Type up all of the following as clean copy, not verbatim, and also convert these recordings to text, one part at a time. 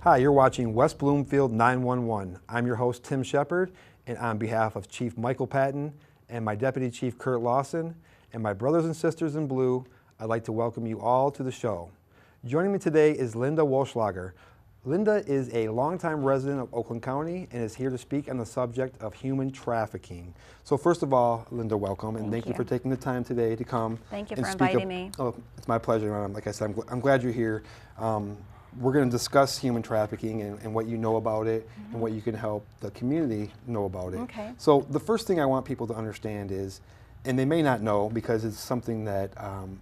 Hi, you're watching West Bloomfield 911. I'm your host, Tim Shepard, and on behalf of Chief Michael Patton and my Deputy Chief Kurt Lawson and my brothers and sisters in blue, I'd like to welcome you all to the show. Joining me today is Linda Wolschlager. Linda is a longtime resident of Oakland County and is here to speak on the subject of human trafficking. So first of all, Linda, welcome, and thank you for taking the time today to come. Thank you for inviting me. Oh, it's my pleasure. Like I said, I'm glad you're here. We're going to discuss human trafficking and what you know about it and what you can help the community know about it. Okay. So the first thing I want people to understand is, and they may not know because it's something that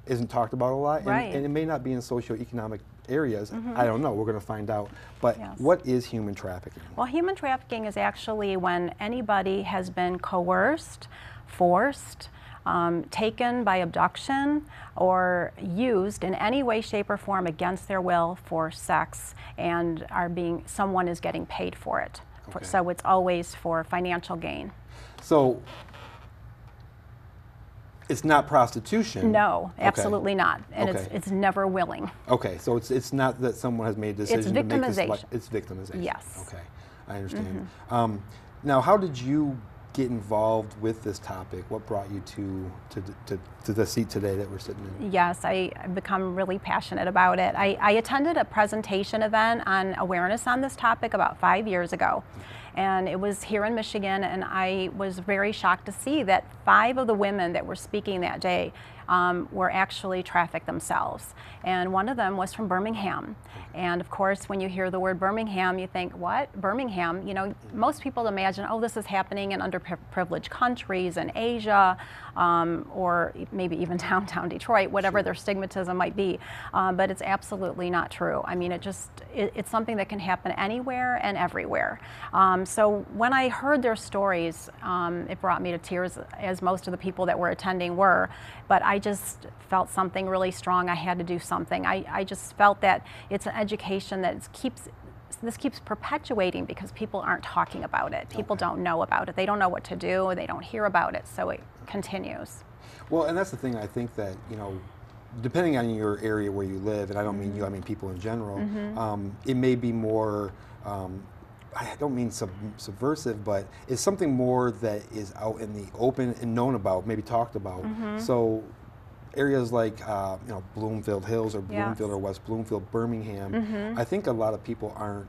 isn't talked about a lot, and it may not be in socioeconomic areas. I don't know. We're going to find out. But what is human trafficking? Well, human trafficking is actually when anybody has been coerced, forced, taken by abduction, or used in any way, shape, or form against their will for sex, and someone is getting paid for it. Okay. So it's always for financial gain. So it's not prostitution? No, absolutely not. And Okay. it's never willing. Okay, so it's not that someone has made a decision to make this life. It's victimization. Yes. Okay, I understand. Now, how did you get involved with this topic? What brought you to the seat today that we're sitting in? Yes, I've become really passionate about it. I attended a presentation event on awareness on this topic about 5 years ago. And it was here in Michigan, and I was very shocked to see that 5 of the women that were speaking that day were actually trafficked themselves. And one of them was from Birmingham. And of course, when you hear the word Birmingham, you think, what? Birmingham? You know, most people imagine, oh, this is happening in underprivileged countries in Asia, or maybe even downtown Detroit, whatever their stigmatism might be. But it's absolutely not true. I mean, it's something that can happen anywhere and everywhere. So when I heard their stories, it brought me to tears, as most of the people that were attending were. But I just felt something really strong. I had to do something. I just felt that it's an education that this keeps perpetuating because people aren't talking about it. People don't know about it. They don't know what to do. They don't hear about it. So it continues. Well, and that's the thing. I think that, you know, depending on your area where you live, and I don't mean you, I mean people in general, it may be more, I don't mean subversive, but it's something more that is out in the open and known about, maybe talked about. So areas like you know, Bloomfield Hills or Bloomfield or West Bloomfield, Birmingham, I think a lot of people aren't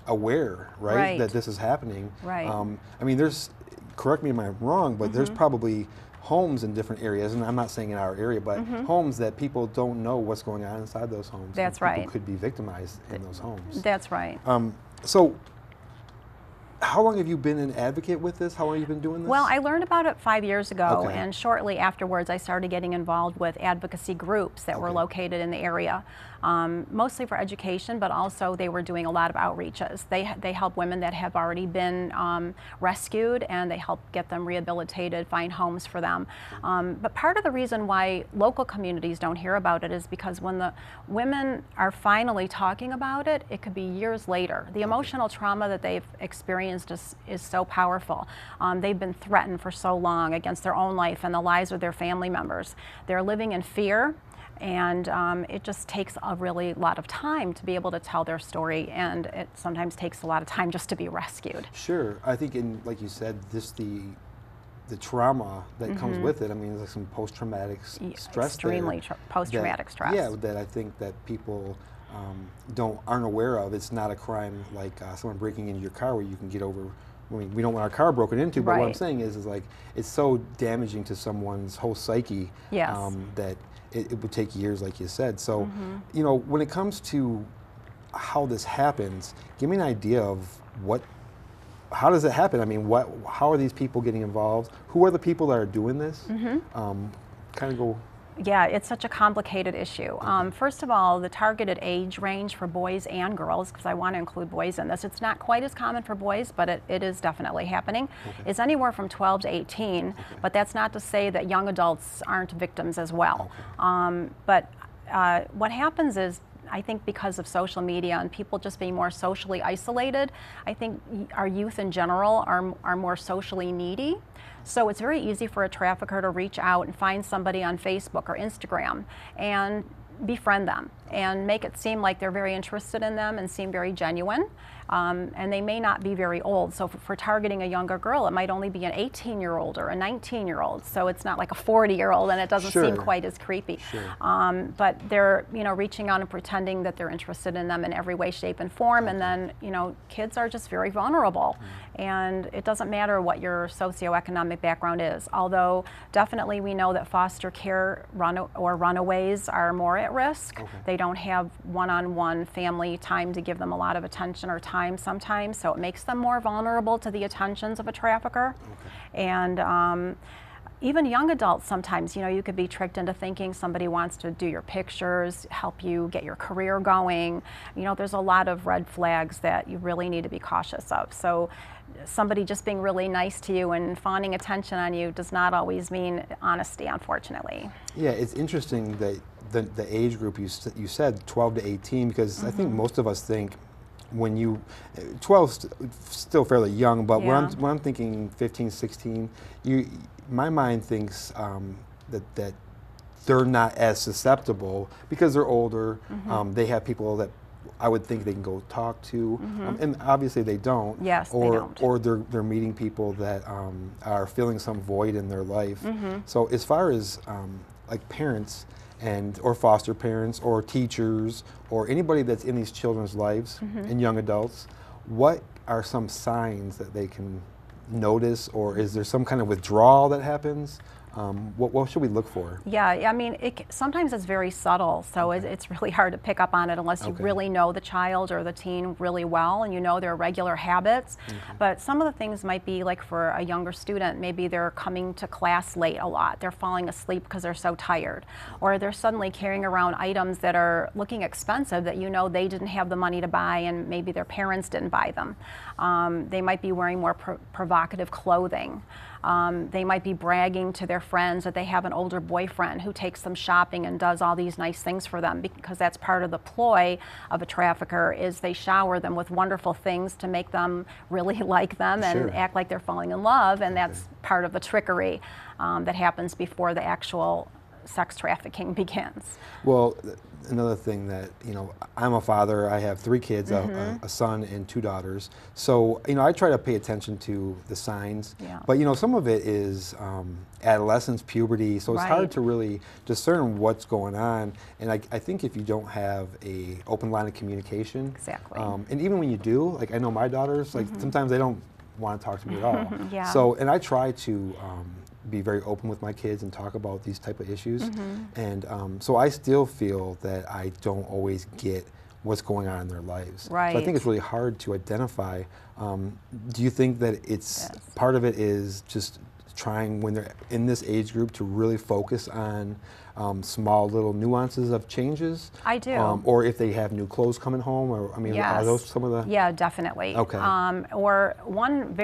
aware, right, that this is happening. I mean, correct me if I'm wrong, but there's probably homes in different areas, and I'm not saying in our area, but homes that people don't know what's going on inside those homes. That's and right. People could be victimized in those homes. That's right. So how long have you been an advocate with this? How long have you been doing this? Well, I learned about it 5 years ago, and shortly afterwards I started getting involved with advocacy groups that were located in the area, mostly for education, but also they were doing a lot of outreaches. They help women that have already been rescued, and they help get them rehabilitated, find homes for them. But part of the reason why local communities don't hear about it is because when the women are finally talking about it, it could be years later. The emotional trauma that they've experienced is so powerful. They've been threatened for so long against their own life and the lives of their family members. They're living in fear, and it just takes a really lot of time to be able to tell their story, and it sometimes takes a lot of time just to be rescued. Sure. I think, like you said, the trauma that comes with it, I mean, there's some post-traumatic stress. Extremely post-traumatic stress. Yeah, that I think that people aren't aware of. It's not a crime like someone breaking into your car where you can get over. I mean, we don't want our car broken into, but what I'm saying is like it's so damaging to someone's whole psyche that it would take years, like you said. So, you know, when it comes to how this happens, give me an idea of how does it happen? I mean, how are these people getting involved? Who are the people that are doing this? Kind of go. Yeah, it's such a complicated issue. First of all, the targeted age range for boys and girls, because I want to include boys in this, it's not quite as common for boys, but it is definitely happening. It's anywhere from 12 to 18, but that's not to say that young adults aren't victims as well. But what happens is, I think because of social media and people just being more socially isolated, I think our youth in general are more socially needy. So it's very easy for a trafficker to reach out and find somebody on Facebook or Instagram and befriend them and make it seem like they're very interested in them and seem very genuine. And they may not be very old. So for targeting a younger girl, it might only be an 18-year-old or a 19-year-old. So it's not like a 40-year-old, and it doesn't seem quite as creepy. But they're, reaching out and pretending that they're interested in them in every way, shape, and form. And then, kids are just very vulnerable. And it doesn't matter what your socioeconomic background is. Although definitely we know that foster care or runaways are more at risk. They don't have one-on-one family time to give them a lot of attention or time sometimes, so it makes them more vulnerable to the attentions of a trafficker. And even young adults sometimes, you could be tricked into thinking somebody wants to do your pictures, help you get your career going. There's a lot of red flags that you really need to be cautious of. So somebody just being really nice to you and fawning attention on you does not always mean honesty, unfortunately. Yeah, it's interesting that the age group you said 12 to 18, because I think most of us think when 12's still fairly young, but when I'm thinking 15, 16, my mind thinks that they're not as susceptible because they're older. They have people that I would think they can go talk to, and obviously they don't. Yes, or, they don't. Or they're meeting people that are filling some void in their life. So as far as like parents or foster parents or teachers or anybody that's in these children's lives and young adults, what are some signs that they can notice, or is there some kind of withdrawal that happens? What should we look for? Yeah, I mean, sometimes it's very subtle, so it's really hard to pick up on it unless you really know the child or the teen really well and you know their regular habits. But some of the things might be like for a younger student, maybe they're coming to class late a lot. They're falling asleep because they're so tired. Or they're suddenly carrying around items that are looking expensive that they didn't have the money to buy and maybe their parents didn't buy them. They might be wearing more provocative clothing. They might be bragging to their friends that they have an older boyfriend who takes them shopping and does all these nice things for them, because that's part of the ploy of a trafficker, is they shower them with wonderful things to make them really like them and act like they're falling in love, and that's part of the trickery that happens before the actual sex trafficking begins. Well, another thing that, I'm a father, I have 3 kids, a son and 2 daughters. So, I try to pay attention to the signs, but, some of it is adolescence, puberty, so it's hard to really discern what's going on. And I think if you don't have a open line of communication, and even when you do, like I know my daughters, like sometimes they don't want to talk to me at all. So, and I try to be very open with my kids and talk about these type of issues. And so I still feel that I don't always get what's going on in their lives. So I think it's really hard to identify. Do you think that it's part of it is just trying, when they're in this age group, to really focus on small little nuances of changes? I do. Or if they have new clothes coming home, or are those some of the? Yeah, definitely. Okay. Or one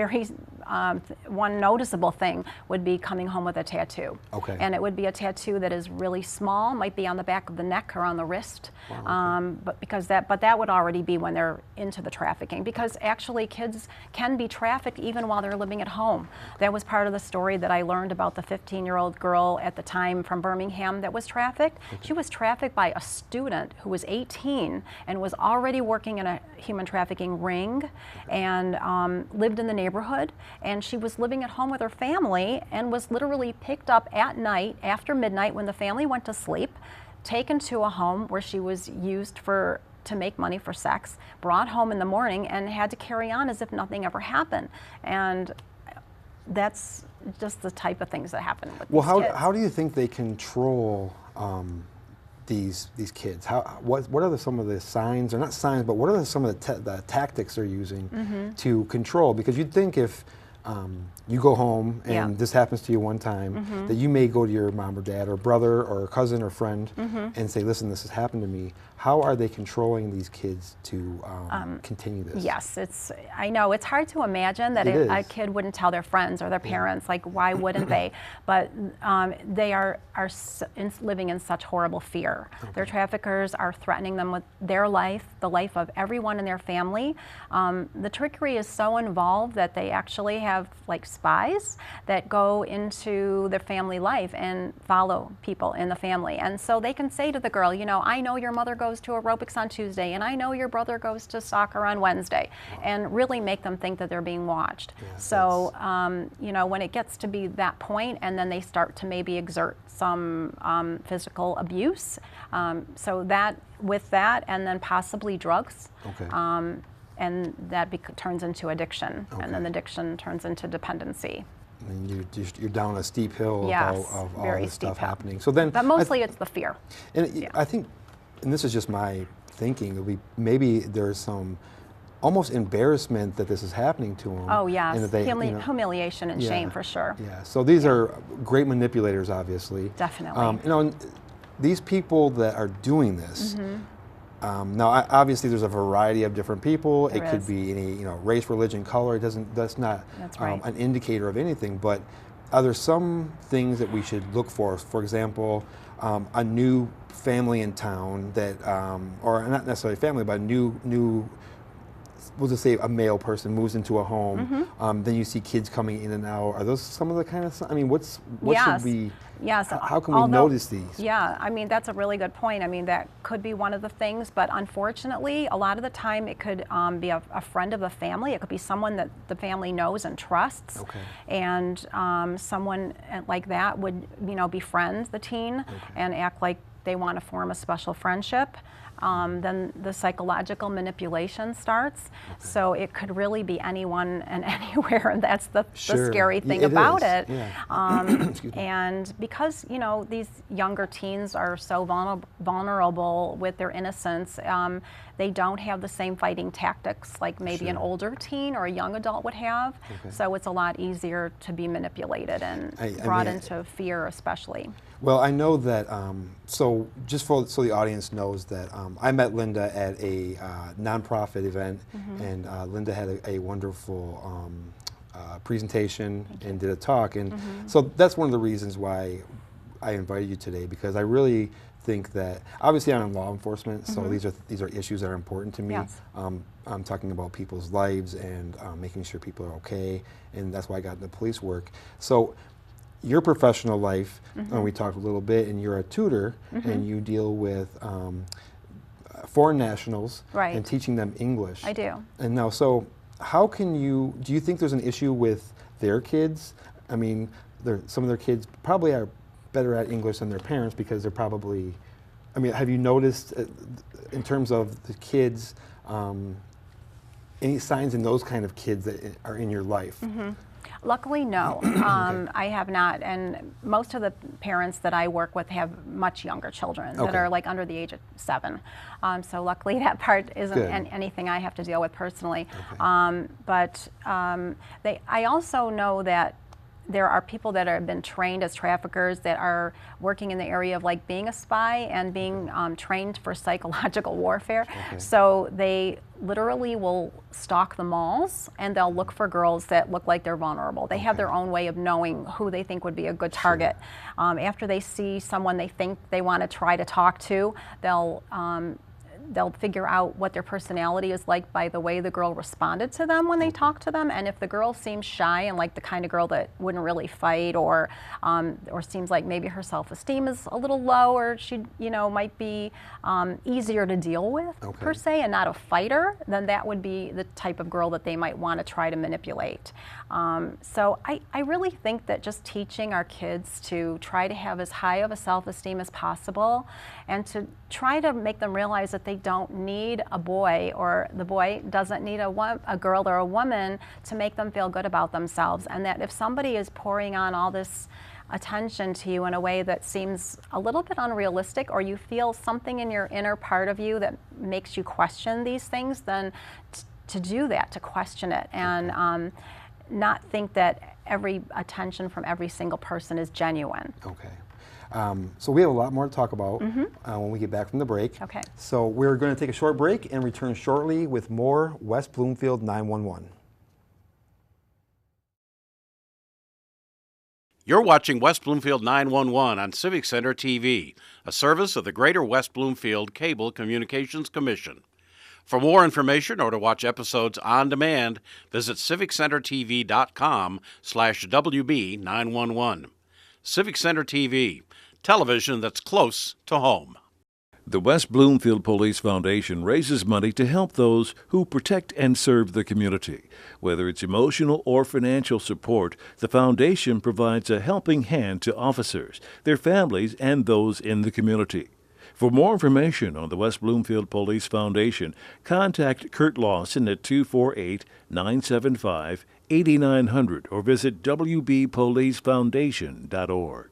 noticeable thing would be coming home with a tattoo. And it would be a tattoo that is really small, might be on the back of the neck or on the wrist. But that would already be when they're into the trafficking, because actually kids can be trafficked even while they're living at home. That was part of the story that I learned about the 15-year-old girl at the time from Birmingham that was trafficked. She was trafficked by a student who was 18 and was already working in a human trafficking ring and lived in the neighborhood. And she was living at home with her family and was literally picked up at night after midnight when the family went to sleep, taken to a home where she was used to make money for sex, brought home in the morning, and had to carry on as if nothing ever happened. And that's just the type of things that happen with these kids. How do you think they control these kids? What are some of the signs, or not signs, but what are some of the tactics they're using to control? Because you'd think if you go home and this happens to you one time, that you may go to your mom or dad or brother or cousin or friend and say, listen, this has happened to me. How are they controlling these kids to continue this? Yes, I know it's hard to imagine that a kid wouldn't tell their friends or their parents. Like, why wouldn't they? But they are living in such horrible fear. Their traffickers are threatening them with their life, the life of everyone in their family. The trickery is so involved that they actually have have like spies that go into their family life and follow people in the family. And so they can say to the girl, you know, I know your mother goes to aerobics on Tuesday, and I know your brother goes to soccer on Wednesday, and really make them think that they're being watched. Yeah, so, you know, when it gets to be that point, and then they start to maybe exert some physical abuse, so that with that, and then possibly drugs. Okay. And that turns into addiction, Okay. and then addiction turns into dependency. And you're down a steep hill Yes, of all very this steep stuff hill. happening. So then, But mostly it's the fear. And I think, and this is just my thinking, maybe there's some almost embarrassment that this is happening to them. Oh yes, and that they, humiliation and shame for sure. Yeah. So these are great manipulators, obviously. Definitely. You know, these people that are doing this. Now, obviously, there's a variety of different people. There it could is. be any, race, religion, color. That's not That's right. an indicator of anything. But are there some things that we should look for? For example, a new family in town that, or not necessarily family, but a new. We'll just say a male person moves into a home. Then you see kids coming in and out. Are those some of the kind of? I mean, what should we? Yes. How can we notice these? Yeah, I mean, that's a really good point. I mean, that could be one of the things, but unfortunately, a lot of the time it could be a friend of the family. It could be someone that the family knows and trusts. Okay. And someone like that would, befriend the teen and act like they want to form a special friendship. Then the psychological manipulation starts. So it could really be anyone and anywhere, and that's the scary thing about it. Yeah. And because these younger teens are so vulnerable with their innocence, they don't have the same fighting tactics like maybe an older teen or a young adult would have. So it's a lot easier to be manipulated and brought into fear, especially. Well, I know that, so just so the audience knows that I met Linda at a nonprofit event, and Linda had a wonderful presentation and did a talk, and so that's one of the reasons why I invited you today, because I really think that, obviously I'm in law enforcement, so these are issues that are important to me. Yes. I'm talking about people's lives and making sure people are okay, and that's why I got into police work. So your professional life, we talked a little bit, and you're a tutor, and you deal with foreign nationals and teaching them English. I do. And now, so how can do you think there's an issue with their kids? I mean, some of their kids probably are better at English than their parents because they're probably, I mean, have you noticed in terms of the kids, any signs in those kind of kids that are in your life? Luckily, no. I have not, and most of the parents that I work with have much younger children that are like under the age of 7. So luckily that part isn't anything I have to deal with personally. But I also know that there are people that have been trained as traffickers that are working in the area of like being a spy and being trained for psychological warfare. So they literally will stalk the malls and they'll look for girls that look like they're vulnerable. They have their own way of knowing who they think would be a good target. After they see someone they think they want to try to talk to, they'll figure out what their personality is like by the way the girl responded to them when they talked to them. And if the girl seems shy and like the kind of girl that wouldn't really fight, or seems like maybe her self-esteem is a little low, or she might be easier to deal with per se and not a fighter, then that would be the type of girl that they might want to try to manipulate. So I really think that just teaching our kids to try to have as high of a self-esteem as possible, and to try to make them realize that they don't need a boy, or the boy doesn't need a girl or a woman to make them feel good about themselves, and that if somebody is pouring on all this attention to you in a way that seems a little bit unrealistic, or you feel something in your inner part of you that makes you question these things, then to do that, to question it, and not think that every attention from every single person is genuine. So we have a lot more to talk about when we get back from the break. So we're going to take a short break and return shortly with more West Bloomfield 911. You're watching West Bloomfield 911 on Civic Center TV, a service of the Greater West Bloomfield Cable Communications Commission. For more information or to watch episodes on demand, visit civiccentertv.com/WB911. Civic Center TV, television that's close to home. The West Bloomfield Police Foundation raises money to help those who protect and serve the community. Whether it's emotional or financial support, the foundation provides a helping hand to officers, their families, and those in the community. For more information on the West Bloomfield Police Foundation, contact Kurt Lawson at 248-975-8900 or visit wbpolicefoundation.org.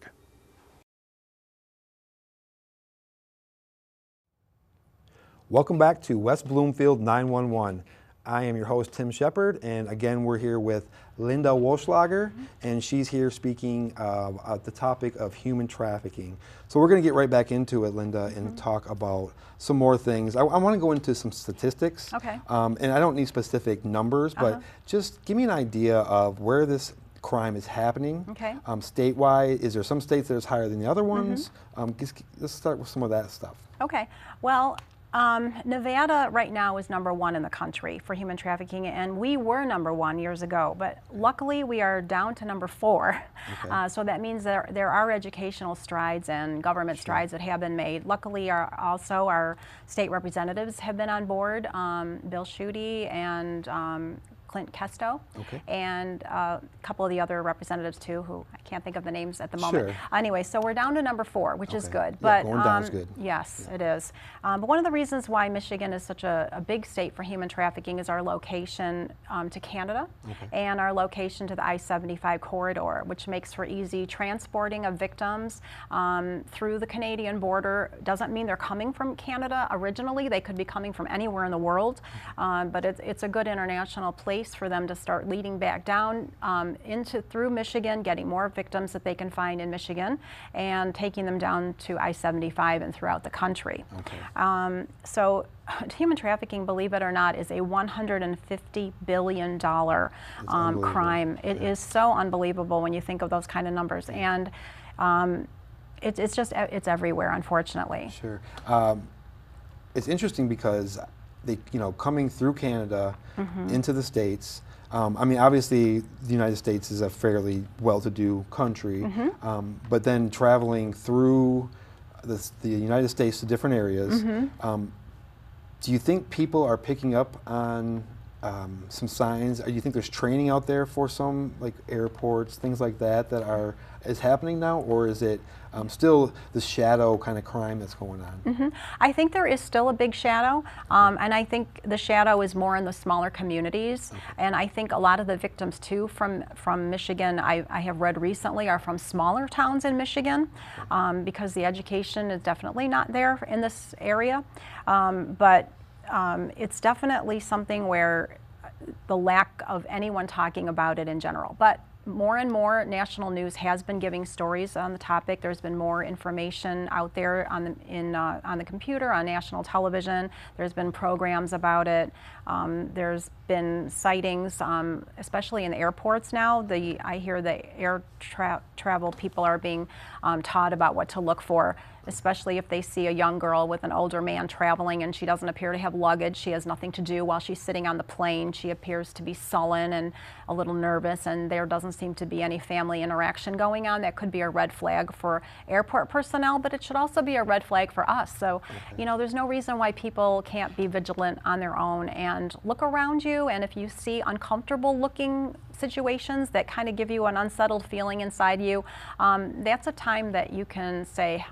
Welcome back to West Bloomfield 911. I am your host, Tim Shepard, and again, we're here with Linda Wolschlager, and she's here speaking at the topic of human trafficking. So we're going to get right back into it, Linda, and talk about some more things. I want to go into some statistics, Okay. And I don't need specific numbers, but just give me an idea of where this crime is happening. Okay. Statewide, is there some states that is higher than the other ones? Let's start with some of that stuff. Okay. Well, Nevada right now is #1 in the country for human trafficking, and we were #1 years ago, but luckily we are down to #4. Okay. So that means there are educational strides and government strides that have been made. Luckily, also our state representatives have been on board, Bill Schuette and Clint Kesto, and a couple of the other representatives too, who I can't think of the names at the moment. Sure. Anyway, so we're down to #4, which is good. Yeah, But going down is good. yes, it is. But one of the reasons why Michigan is such a big state for human trafficking is our location to Canada and our location to the I-75 corridor, which makes for easy transporting of victims through the Canadian border. Doesn't mean they're coming from Canada originally. They could be coming from anywhere in the world, but it's a good international place for them to start leading back down through Michigan, getting more victims that they can find in Michigan, and taking them down to I-75 and throughout the country. So human trafficking, believe it or not, is a $150 billion crime. It is so unbelievable when you think of those kind of numbers, and it's everywhere, unfortunately. Sure. It's interesting because coming through Canada into the States, I mean, obviously the United States is a fairly well-to-do country, but then traveling through the United States to different areas, do you think people are picking up on some signs? Do you think there's training out there for some, like airports, things like that is happening now, or is it still the shadow kind of crime that's going on? I think there is still a big shadow, and I think the shadow is more in the smaller communities, and I think a lot of the victims too from Michigan, I have read recently, are from smaller towns in Michigan, because the education is definitely not there in this area, but it's definitely something where the lack of anyone talking about it in general. But more and more national news has been giving stories on the topic. There's been more information out there on the computer, on national television. There's been programs about it. There's been sightings, especially in airports now. I hear the air travel people are being taught about what to look for, especially if they see a young girl with an older man traveling and she doesn't appear to have luggage. She has nothing to do while she's sitting on the plane. She appears to be sullen and a little nervous, and there doesn't seem to be any family interaction going on. That could be a red flag for airport personnel, but it should also be a red flag for us. So, there's no reason why people can't be vigilant on their own and look around you, and if you see uncomfortable looking situations that kind of give you an unsettled feeling inside you, that's a time that you can say,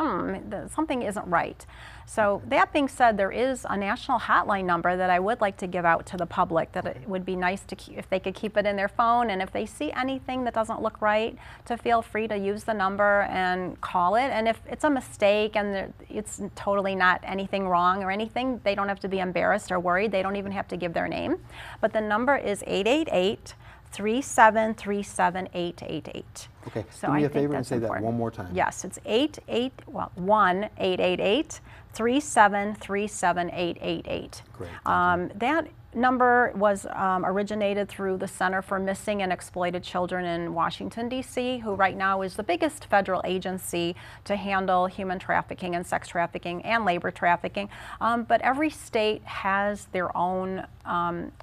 something isn't right. So that being said, there is a national hotline number that I would like to give out to the public, that it would be nice if they could keep it in their phone, and if they see anything that doesn't look right, to feel free to use the number and call it. And if it's a mistake and it's totally not anything wrong or anything, they don't have to be embarrassed or worried. They don't even have to give their name. But the number is 888-373-7888. Okay, so do me I a favor and that's say important. that one more time. Yes, it's 1-888-373-7888. Great, That number was originated through the Center for Missing and Exploited Children in Washington, D.C., who right now is the biggest federal agency to handle human trafficking and sex trafficking and labor trafficking. But every state has their own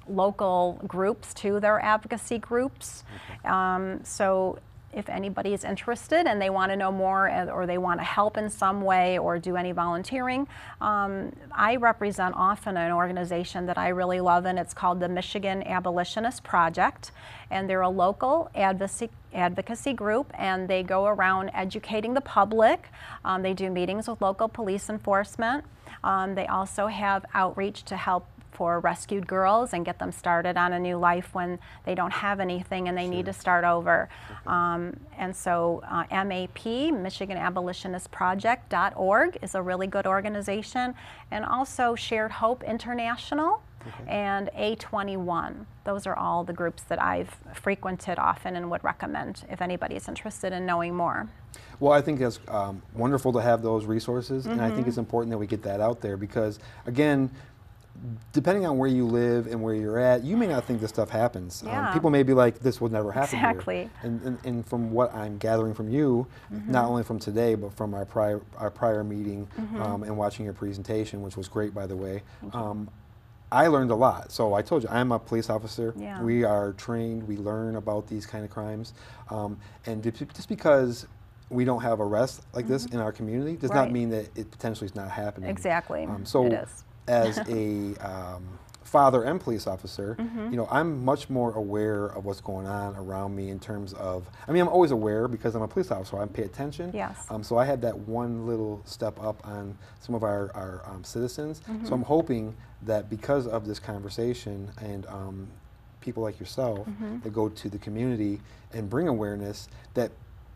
local groups too, their advocacy groups. So if anybody is interested and they want to know more or they want to help in some way or do any volunteering, I represent often an organization that I really love, and it's called the Michigan Abolitionist Project. And they're a local advocacy group, and they go around educating the public. They do meetings with local police enforcement. They also have outreach to help for rescued girls and get them started on a new life when they don't have anything and they need to start over. And so MAP, MichiganAbolitionistProject.org, is a really good organization, and also Shared Hope International and A21. Those are all the groups that I've frequented often and would recommend if anybody's interested in knowing more. Well, I think it's wonderful to have those resources, and I think it's important that we get that out there because, again, depending on where you live and where you're at, you may not think this stuff happens. People may be like, this will never happen Exactly. here. And from what I'm gathering from you, not only from today, but from our prior meeting and watching your presentation, which was great, by the way, I learned a lot. So I told you, I'm a police officer. We are trained, we learn about these kind of crimes. And just because we don't have arrests like this in our community does not mean that it potentially is not happening. Exactly. So it is. As a father and police officer, you know, I'm much more aware of what's going on around me in terms of, I mean, I'm always aware because I'm a police officer, I pay attention. Yes. So I had that one little step up on some of our citizens. So I'm hoping that because of this conversation and people like yourself that go to the community and bring awareness, that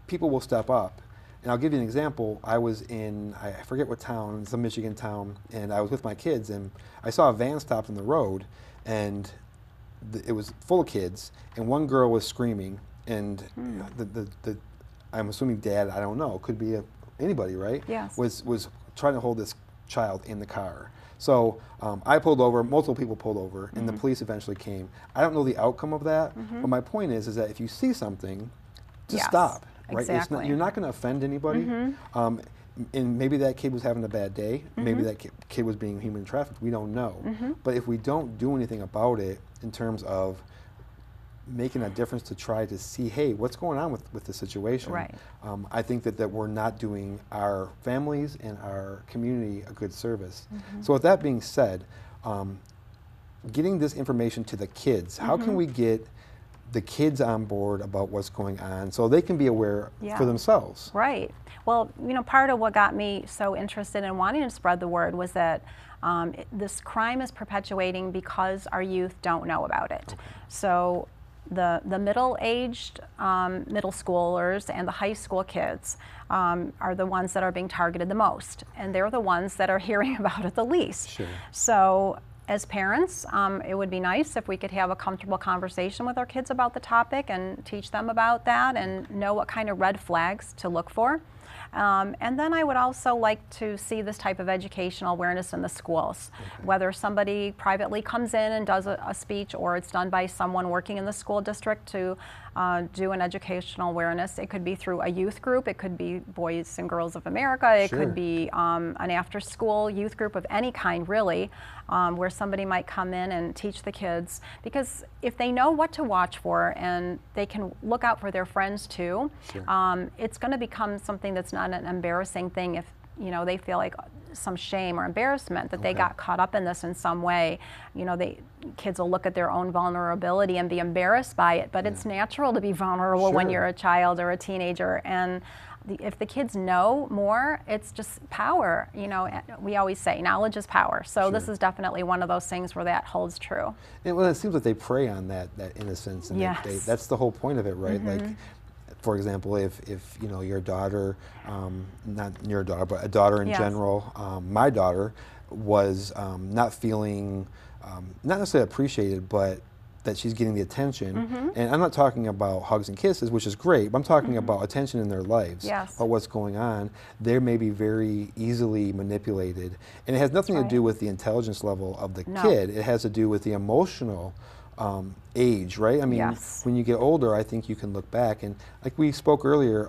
people will step up. And I'll give you an example. I was in, I forget what town, it's a Michigan town, and I was with my kids, and I saw a van stopped on the road, and it was full of kids, and one girl was screaming, and I'm assuming dad, I don't know, could be anybody, right? Yes. Was trying to hold this child in the car. So I pulled over, multiple people pulled over, and the police eventually came. I don't know the outcome of that, but my point is that if you see something, just stop. Right? Exactly. You're not going to offend anybody. And maybe that kid was having a bad day. Maybe that kid was being human trafficked. We don't know. But if we don't do anything about it in terms of making a difference to try to see, hey, what's going on with the situation, I think that we're not doing our families and our community a good service. So with that being said, getting this information to the kids, how can we get the kids on board about what's going on so they can be aware for themselves? Right. Well, you know, part of what got me so interested in wanting to spread the word was that this crime is perpetuating because our youth don't know about it. So the middle-aged middle schoolers and the high school kids are the ones that are being targeted the most, and they're the ones that are hearing about it the least. So as parents, it would be nice if we could have a comfortable conversation with our kids about the topic and teach them about that and know what kind of red flags to look for. And then I would also like to see this type of educational awareness in the schools, whether somebody privately comes in and does a speech or it's done by someone working in the school district to do an educational awareness. It could be through a youth group, it could be Boys and Girls of America, it could be an after-school youth group of any kind, really, where somebody might come in and teach the kids. Because if they know what to watch for and they can look out for their friends too, it's going to become something that's not an embarrassing thing if, you know, they feel like some shame or embarrassment that they got caught up in this in some way. You know, kids will look at their own vulnerability and be embarrassed by it, but it's natural to be vulnerable when you're a child or a teenager. And if the kids know more, it's just power. You know, we always say knowledge is power. So this is definitely one of those things where that holds true. And well, it seems like they prey on that innocence, and that's the whole point of it, right? Like, for example, if you know your daughter, not your daughter, but a daughter in general, my daughter was not feeling, not necessarily appreciated, but that she's getting the attention, and I'm not talking about hugs and kisses, which is great, but I'm talking about attention in their lives, Yes. about what's going on. They may be very easily manipulated, and it has nothing to do with the intelligence level of the kid. It has to do with the emotional age, right? I mean, Yes. when you get older, I think you can look back, and like we spoke earlier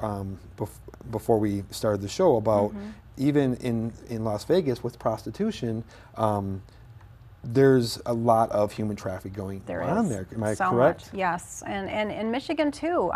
before we started the show about even in Las Vegas with prostitution, there's a lot of human trafficking going on there. Am I correct? Much, yes, and in Michigan too.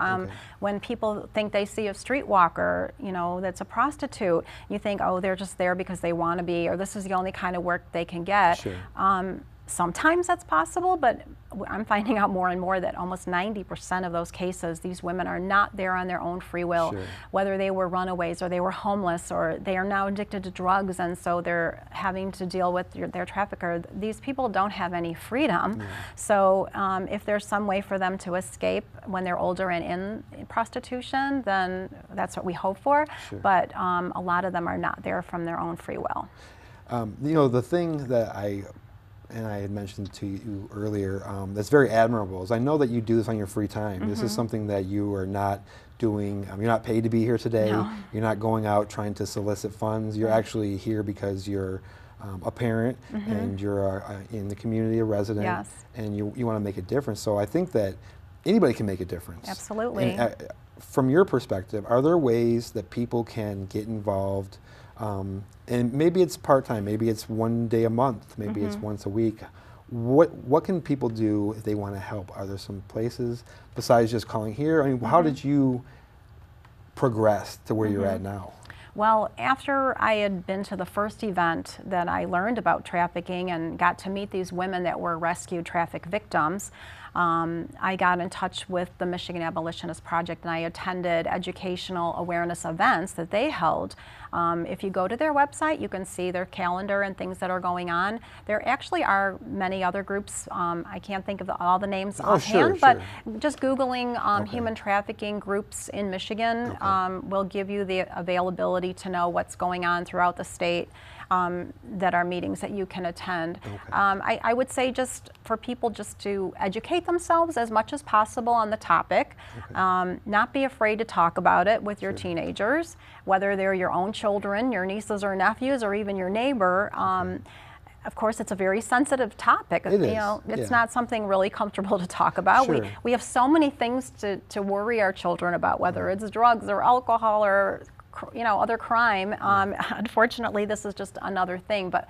When people think they see a streetwalker, you know, that's a prostitute, you think, oh, they're just there because they want to be, or this is the only kind of work they can get. Sure. Sometimes that's possible, but I'm finding out more and more that almost 90% of those cases, these women are not there on their own free will, Sure. whether they were runaways or they were homeless or they are now addicted to drugs, and so they're having to deal with their trafficker. These people don't have any freedom. So if there's some way for them to escape when they're older and in prostitution, then that's what we hope for. Sure. But a lot of them are not there from their own free will. You know, the thing that I had mentioned to you earlier, that's very admirable, is I know that you do this on your free time. This is something that you are not doing, you're not paid to be here today. No. You're not going out trying to solicit funds. You're actually here because you're a parent and you're in the community, a resident, Yes. and you want to make a difference. So I think that anybody can make a difference. Absolutely. And, from your perspective, are there ways that people can get involved? And maybe it's part-time, maybe it's one day a month, maybe it's once a week. What can people do if they want to help? Are there some places besides just calling here? I mean, how did you progress to where you're at now? Well, after I had been to the first event that I learned about trafficking and got to meet these women that were rescued traffic victims, I got in touch with the Michigan Abolitionist Project, and I attended educational awareness events that they held. If you go to their website, you can see their calendar and things that are going on. There actually are many other groups. I can't think of all the names offhand, but just Googling human trafficking groups in Michigan will give you the availability to know what's going on throughout the state. That are meetings that you can attend. I would say just for people just to educate themselves as much as possible on the topic, not be afraid to talk about it with your teenagers, whether they're your own children, your nieces or nephews, or even your neighbor. Of course, it's a very sensitive topic. It is. You know, it's not something really comfortable to talk about. Sure. We have so many things to worry our children about, whether it's drugs or alcohol or other crime. Unfortunately, this is just another thing, but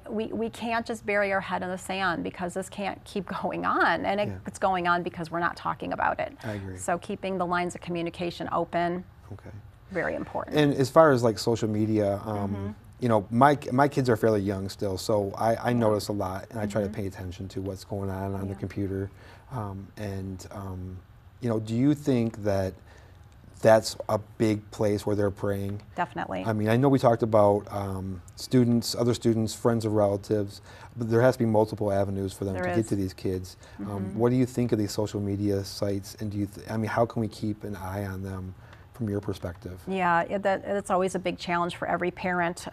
we can't just bury our head in the sand, because this can't keep going on, and it's going on because we're not talking about it. I agree. So keeping the lines of communication open, very important. And as far as like social media, you know, my kids are fairly young still, so I notice a lot, and I try to pay attention to what's going on the computer. You know, do you think that that's a big place where they're preying? Definitely. I mean, I know we talked about students, other students, friends of relatives, but there has to be multiple avenues for them to get to these kids. What do you think of these social media sites, and do you, I mean, how can we keep an eye on them from your perspective? Yeah, it's always a big challenge for every parent.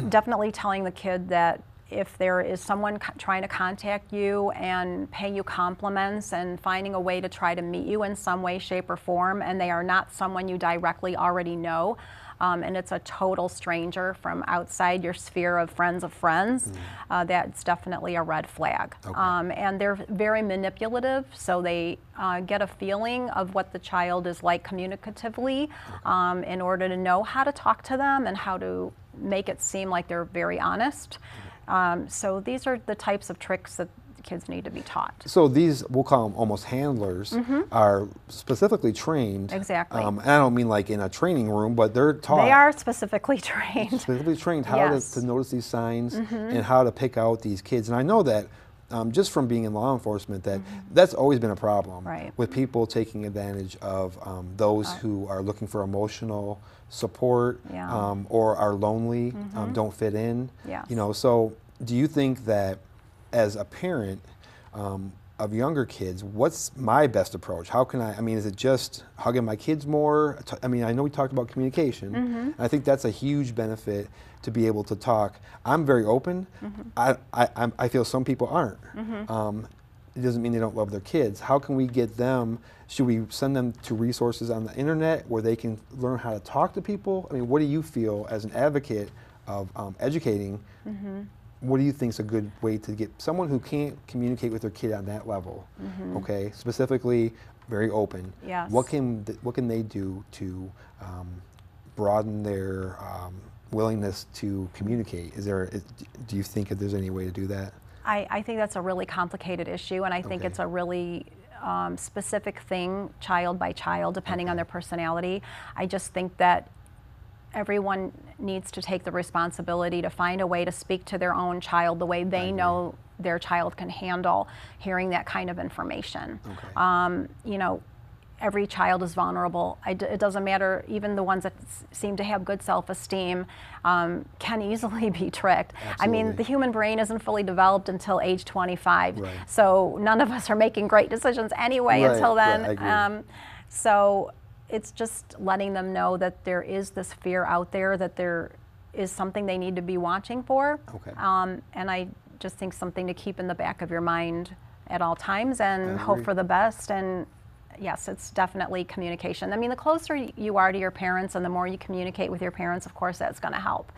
Definitely telling the kid that if there is someone trying to contact you and pay you compliments and finding a way to try to meet you in some way, shape, or form, and they are not someone you directly already know, and it's a total stranger from outside your sphere of friends, that's definitely a red flag. And they're very manipulative, so they get a feeling of what the child is like communicatively in order to know how to talk to them and how to make it seem like they're very honest. So these are the types of tricks that kids need to be taught. So these, we'll call them almost handlers, are specifically trained. Exactly. And I don't mean like in a training room, but they're taught. They are specifically trained. Specifically trained how to notice these signs and how to pick out these kids. And I know that just from being in law enforcement, that's always been a problem with people taking advantage of those who are looking for emotional support or are lonely, don't fit in. You know, so do you think that as a parent of younger kids, what's my best approach? How can I mean, is it just hugging my kids more? I mean, I know we talked about communication, and I think that's a huge benefit to be able to talk. I'm very open. I feel some people aren't. it doesn't mean they don't love their kids. How can we get them, should we send them to resources on the internet where they can learn how to talk to people? I mean, what do you feel as an advocate of educating? What do you think is a good way to get someone who can't communicate with their kid on that level? Okay, specifically, very open. Yes. What can they do to broaden their willingness to communicate? Do you think that there's any way to do that? I think that's a really complicated issue, and I think it's a really specific thing, child by child, depending on their personality. I just think that everyone needs to take the responsibility to find a way to speak to their own child the way they know their child can handle hearing that kind of information. You know, every child is vulnerable. It doesn't matter, even the ones that seem to have good self-esteem can easily be tricked. Absolutely. I mean, the human brain isn't fully developed until age 25. Right. So none of us are making great decisions anyway until then. Right, I agree. So it's just letting them know that there is this fear out there, that there is something they need to be watching for. And I just think something to keep in the back of your mind at all times and hope for the best. And yes, it's definitely communication. I mean, the closer you are to your parents and the more you communicate with your parents, of course, that's going to help.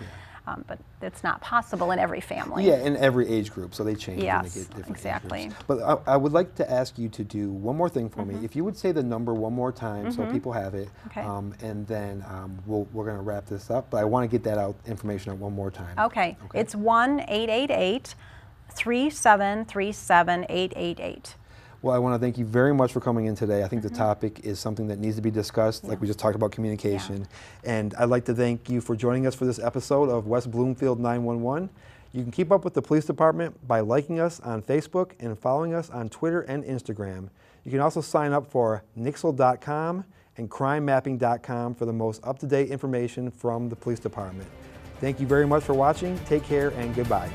But it's not possible in every family. Yeah, in every age group, so they change and they Yes, get different exactly. age groups. But I would like to ask you to do one more thing for me. If you would say the number one more time so people have it, and then we're going to wrap this up. But I want to get that information out one more time. Okay. It's 1-888-3737-888. Well, I want to thank you very much for coming in today. I think the topic is something that needs to be discussed, like we just talked about communication. And I'd like to thank you for joining us for this episode of West Bloomfield 911. You can keep up with the police department by liking us on Facebook and following us on Twitter and Instagram. You can also sign up for Nixle.com and crimemapping.com for the most up-to-date information from the police department. Thank you very much for watching. Take care and goodbye.